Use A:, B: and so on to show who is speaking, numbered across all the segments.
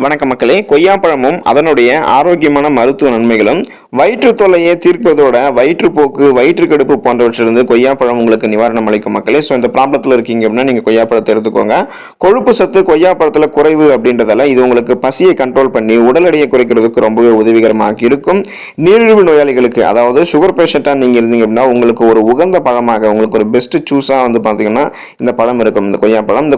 A: வணக்கம் மக்களே. கொய்யாப்பழமும் அதனுடைய ஆரோக்கியமான மருத்துவ நன்மைகளும் வயிற்று தொல்லையை தீர்ப்பதோட வயிற்றுப்போக்கு, வயிற்றுக்கடுப்பு போன்றவற்றிலிருந்து கொய்யாப்பழம் உங்களுக்கு நிவாரணம் அளிக்கும் மக்களே. ஸோ இந்த ப்ராப்ளத்தில் இருக்கீங்க அப்படின்னா நீங்கள் கொய்யாப்பழத்தை எடுத்துக்கோங்க. கொழுப்பு சத்து கொய்யாப்பழத்தில் குறைவு அப்படின்றதால இது உங்களுக்கு பசியை கண்ட்ரோல் பண்ணி உடல் எடையை குறைக்கிறதுக்கு ரொம்பவே உதவிகரமாக இருக்கும். நீரிழிவு நோயாளிகளுக்கு, அதாவது சுகர் பேஷண்ட்டாக நீங்கள் இருந்தீங்க அப்படின்னா உங்களுக்கு ஒரு உகந்த பழமாக, உங்களுக்கு ஒரு பெஸ்ட் சூஸாக வந்து பார்த்தீங்கன்னா இந்த பழம் இருக்கும். இந்த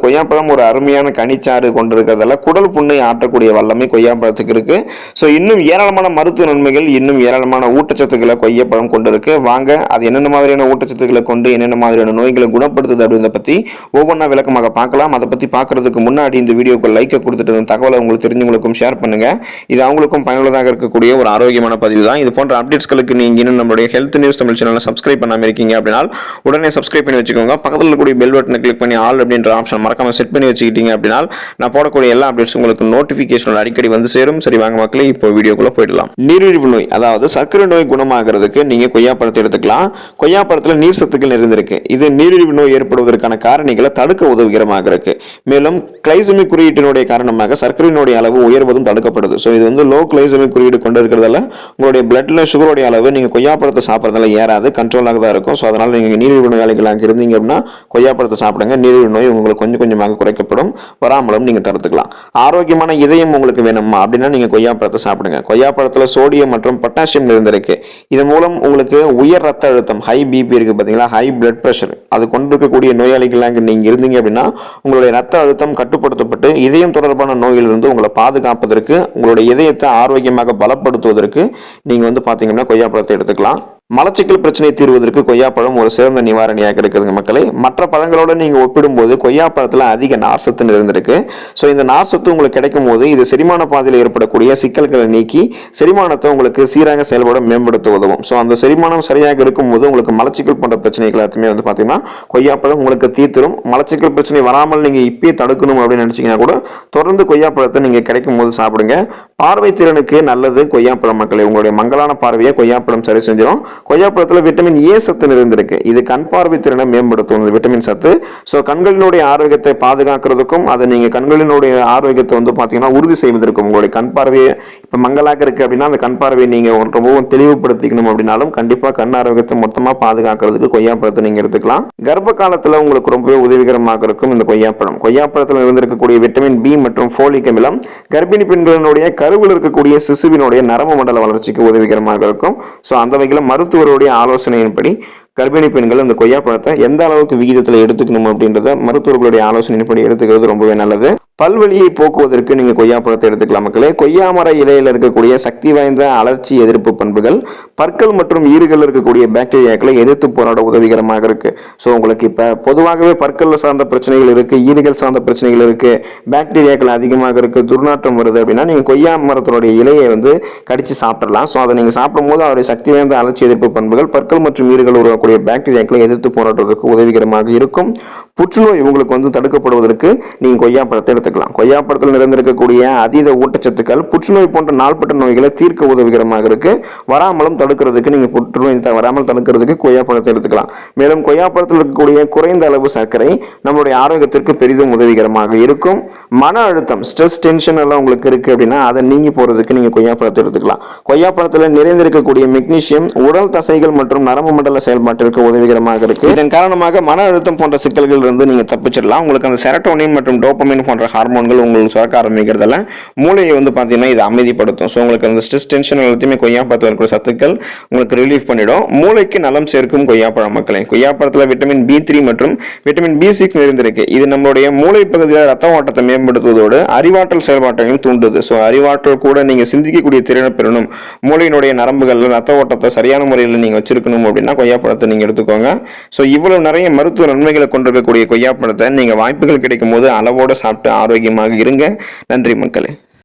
A: கொய்யாப்பழம் ஒரு அருமையான கனிச்சாறு கொண்டிருக்கிறதால குடல் புண்ணை ஆற்றக்கூடிய வல்லமை கொய்யாப்பழத்துக்கு இருக்கு. ஸோ இன்னும் ஏராளமான மருத்துவ நன்மைகள், இன்னும் ஏராளமான ஊட்டச்சத்துக்களை கொய்யாப்பழம் கொண்டு இருக்கு. வாங்க அது என்னென்ன மாதிரியான ஊட்டச்சத்துக்களை கொண்டு என்னென்ன மாதிரியான நோய்களை குணப்படுத்துது அப்படின்றத பற்றி ஒவ்வொன்றா விளக்கமாக பார்க்கலாம். அதை பற்றி பார்க்கறதுக்கு முன்னாடி இந்த வீடியோக்கு லைக்கை கொடுத்துட்டு தகவலை உங்களுக்கு தெரிஞ்சவங்களுக்கும் ஷேர் பண்ணுங்க. இது அவங்களுக்கும் பயனுள்ளதாக இருக்கக்கூடிய ஒரு ஆரோக்கியமான பதிவு தான். இது போன்ற அப்டேட்ஸ்களுக்கு நீங்க இன்னும் நம்மளுடைய ஹெல்த் நியூஸ் தமிழ் சேனலை சப்ஸ்கிரைப் பண்ணாம இருக்கீங்க அப்படின்னா உடனே சப்ஸ்கிரைப் பண்ணி வச்சுக்கோங்க. பக்கத்தில் இருக்கக்கூடிய பெல் பட்டனை கிளிக் பண்ணி ஆல் அப்படின்ற ஆப்ஷன் மறக்காம செட் பண்ணி வச்சுக்கிட்டீங்க அப்படின்னா நான் போடக்கூடிய எல்லா அப்டேட்ஸ் உங்களுக்கு நோட்டிபிகேஷன் அடிக்கடி வந்து சேரும். சரி வாங்க மக்களே, இப்போ வீடியோக்குள்ள போயிடலாம். நீரிழிவு நோய், அதாவது சர்க்கரை நோய் குணமாகிறதுக்கு நீங்க கொய்யாப்பழத்தை எடுத்துக்கலாம். கொய்யாப்பழத்தில் நீர் சத்துக்கள் நிறைந்திருக்கு. இது நீரிழிவு நோய் ஏற்படுவதற்கான காரணிகளை தடுக்க உதவிகரமாக இருக்கு. மேலும் கிளைசமிக் குறியீட்டினுடைய காரணமாக சர்க்கரையினுடைய அளவு உயர்வதும் தடுக்கப்படுது. ஸோ இது வந்து லோ கிளைசமிக் குறியீடு கொண்டு இருக்கிறதால உங்களுடைய பிளட்ல சுகருடைய அளவு நீங்க கொய்யாப்பழத்தை சாப்பிட்றதால ஏறாது, கண்ட்ரோலாக தான் இருக்கும். ஸோ அதனால நீங்க நீரிழிவு நோயாளிகளாக இருந்தீங்க அப்படின்னா கொய்யாப்பழத்தை சாப்பிடுங்க. நீரிழிவு நோய் உங்களுக்கு கொஞ்சம் கொஞ்சமாக குறைக்கப்படும், வராமலும் நீங்க தடுத்துக்கலாம். ஆரோக்கியமான இதயம் உங்களுக்கு வேணுமா அப்படின்னா நீங்க கொய்யாப்பழத்தை சாப்பிடுங்க. கொய்யாப்பழத்துல சோடியம் மற்றும் பொட்டாசியம் நிறைந்திருக்கு. இதன் மூலம் உங்களுக்கு உயர் ரத்த அழுத்தம், ஹை பிபி இருக்கு பாத்தீங்களா, ஹை பிளட் பிரஷர், அது கொண்டிருக்கக்கூடிய நோயாளிகளாக நீங்க இருந்தீங்க அப்படின்னா உங்களுடைய ரத்த அழுத்தம் கட்டுப்படுத்தப்பட்டு இதயம் தொடர்பான நோயிலிருந்து உங்களை பாதுகாப்பதற்கு, உங்களுடைய இதயத்தை ஆரோக்கியமாக பலப்படுத்துவதற்கு நீங்க வந்து பாத்தீங்கன்னா கொய்யாப்பழத்தை எடுத்துக்கலாம். மலச்சிக்கல் பிரச்சனையை தீர்வதற்கு கொய்யாப்பழம் ஒரு சிறந்த நிவாரணியாக இருக்குதுங்க மக்களே. மற்ற பழங்களோட நீங்க ஒப்பிடும்போது கொய்யாப்பழத்துல அதிக நார்சத்து நிறைந்திருக்கு. ஸோ இந்த நார்சத்து உங்களுக்கு கிடைக்கும் போது இது செரிமான பாதையில் ஏற்படக்கூடிய சிக்கல்களை நீக்கி செரிமானத்தை உங்களுக்கு சீராக செயல்பட மேம்படுத்த உதவும். ஸோ அந்த செரிமானம் சரியாக இருக்கும்போது உங்களுக்கு மலச்சிக்கல் போன்ற பிரச்சனைகள் எல்லாத்தையுமே வந்து பார்த்தீங்கன்னா கொய்யாப்பழம் உங்களுக்கு தீர்த்திரும். மலச்சிக்கல் பிரச்சனை வராமல் நீங்க இப்பயே தடுக்கணும் அப்படின்னு நினைச்சீங்கன்னா கூட தொடர்ந்து கொய்யாப்பழத்தை நீங்க கிடைக்கும் போது சாப்பிடுங்க. பார்வை திறனுக்கு நல்லது கொய்யாப்பழம் மக்களே. உங்களுடைய மங்கலான பார்வையை கொய்யாப்பழம் சரி செஞ்சிடும். கொய்யாப்பழத்துல விட்டமின் ஏ சத்து நிறைந்திருக்கு. இது கண் பார்வை திறனை மேம்படுத்தும் விட்டமின் சத்து. ஸோ கண்களினுடைய ஆரோக்கியத்தை பாதுகாக்கிறதுக்கும் அதை நீங்க கண்களினுடைய ஆரோக்கியத்தை வந்து பாத்தீங்கன்னா உறுதி செய்வதற்கும், உங்களுடைய கண் பார்வையை இப்ப மங்கலாக இருக்கு அப்படின்னா அந்த கண் பார்வையை நீங்க ரொம்பவும் தெளிவுபடுத்திக்கணும் அப்படின்னாலும் கண்டிப்பா கண் ஆரோக்கியத்தை மொத்தமா பாதுகாக்கிறதுக்கு கொய்யாப்பழத்தை நீங்க எடுத்துக்கலாம். கர்ப்ப காலத்துல உங்களுக்கு ரொம்பவே உதவிகரமாக இருக்கும் இந்த கொய்யாப்பழம். கொய்யாப்பழத்தில் இருந்திருக்கக்கூடிய விட்டமின் பி மற்றும் ஃபோலிக் அமிலம் கர்ப்பிணி பெண்களினுடைய கருவில் இருக்கக்கூடிய சிசுவினுடைய நரம்பு மண்டல வளர்ச்சிக்கு உதவிகரமாக இருக்கும். ஸோ அந்த வகையில் மருத்துவருடைய ஆலோசனையின்படி கர்ப்பிணி பெண்கள் இந்த கொய்யாப்பழத்தை எந்த அளவுக்கு விகிதத்தில் எடுத்துக்கணும் அப்படின்றத மருத்துவர்களுடைய ஆலோசனையின்படி எடுத்துக்கிறது ரொம்பவே நல்லது. பல்வலியை போக்குவதற்கு நீங்க கொய்யாப்பழத்தை எடுத்துக்கலாம் மக்களே. கொய்யாமர இலையில இருக்கக்கூடிய சக்தி வாய்ந்த அலர்ச்சி எதிர்ப்பு பண்புகள் பற்கள் மற்றும் ஈறுகள் இருக்கக்கூடிய பாக்டீரியாக்களை எதிர்த்து போராட உதவிகரமாக இருக்கு. ஸோ உங்களுக்கு இப்ப பொதுவாகவே பற்கள் சார்ந்த பிரச்சனைகள் இருக்கு, ஈறுகள் சார்ந்த பிரச்சனைகள் இருக்கு, பாக்டீரியாக்கள் அதிகமாக இருக்கு, துர்நாற்றம் வருது அப்படின்னா நீங்க கொய்யா மரத்தினுடைய இலையை வந்து கடிச்சு சாப்பிடலாம். ஸோ அதை நீங்க சாப்பிடும் போது அவருடைய சக்தி வாய்ந்த அலர்ச்சி எதிர்ப்பு பண்புகள் பற்கள் மற்றும் ஈறுகள் உருவாக்கக்கூடிய பாக்டீரியாக்களை எதிர்த்து போராடுவதற்கு உதவிகரமாக இருக்கும். புற்றுநோய் உங்களுக்கு வந்து தடுக்கப்படுவதற்கு நீங்க கொய்யாப்பழத்தை எடுத்துக்கலாம். கொய்யாப்பழத்தில் நிறைந்திருக்கக்கூடிய அதீத ஊட்டச்சத்துக்கள் புற்றுநோய் போன்ற நாள்பட்ட நோய்களை தீர்க்க உதவிகரமாக இருக்கு. வராமலும் தடுக்கிறதுக்கு நீங்க புற்றுநோய் வராமல் தடுக்கிறதுக்கு கொய்யாப்பழத்தை எடுத்துக்கலாம். மேலும் கொய்யாப்பழத்தில் இருக்கக்கூடிய குறைந்த அளவு சர்க்கரை நம்மளுடைய ஆரோக்கியத்திற்கு பெரிதும் உதவிகரமாக இருக்கும். மன அழுத்தம், ஸ்ட்ரெஸ், டென்ஷன் எல்லாம் உங்களுக்கு இருக்கு அப்படின்னா அதை நீங்கி போறதுக்கு நீங்க கொய்யாப்பழத்தை எடுத்துக்கலாம். கொய்யாப்பழத்தில் நிறைந்திருக்கக்கூடிய மெக்னீசியம் உடல் தசைகள் மற்றும் நரம்பு மண்டல செயல்பாட்டிற்கு உதவிகரமாக இருக்கு. இதன் காரணமாக மன அழுத்தம் போன்ற சிக்கல்கள் இருந்து நீங்க தப்பிச்சிடலாம். உங்களுக்கு அந்த செரட்டோனின் மற்றும் டோபமைன் போன்ற ஹார்மோன்கள் உங்களுக்கு சுரக்க ஆரம்பிக்கிறதால மூளையை வந்து பாத்தீங்கன்னா இது அமைதிப்படுத்தும். ஸோ உங்களுக்கு அந்த ஸ்ட்ரெஸ், டென்ஷன் எல்லாத்தையுமே கொய்யாப்பழத்தில் இருக்கிற சத்துக்கள் உங்களுக்கு ரிலீஃப் பண்ணிடும். மூளைக்கு நலம் சேர்க்கும் கொய்யாப்பழம் மக்களே. கொய்யாப்பழத்தில் விட்டமின் B3 மற்றும் விட்டமின் B6 நிறைந்திருக்கு. இது நம்மளுடைய மூளை பகுதியில் ரத்த ஓட்டத்தை மேம்படுத்துவதோடு அறிவாற்றல் செயல்பாட்டையும் தூண்டுது. ஸோ அறிவாற்றல் கூட நீங்க சிந்திக்கக்கூடிய திறனை பெறணும், மூளையினுடைய நரம்புகள் ரத்த ஓட்டத்தை சரியான முறையில் நீங்க வச்சிருக்கணும் அப்படின்னா கொய்யாப்பழத்தை நீங்க எடுத்துக்கோங்க. ஸோ இவ்வளவு நிறைய மருத்துவ நன்மைகளை கொண்டிருக்கக்கூடிய கொய்யாப்பழத்தை நீங்க வாய்ப்புகள் கிடைக்கும் போது அளவோடு சாப்பிட்டு ஆரோக்கியமாக இருங்க. நன்றி மக்களே.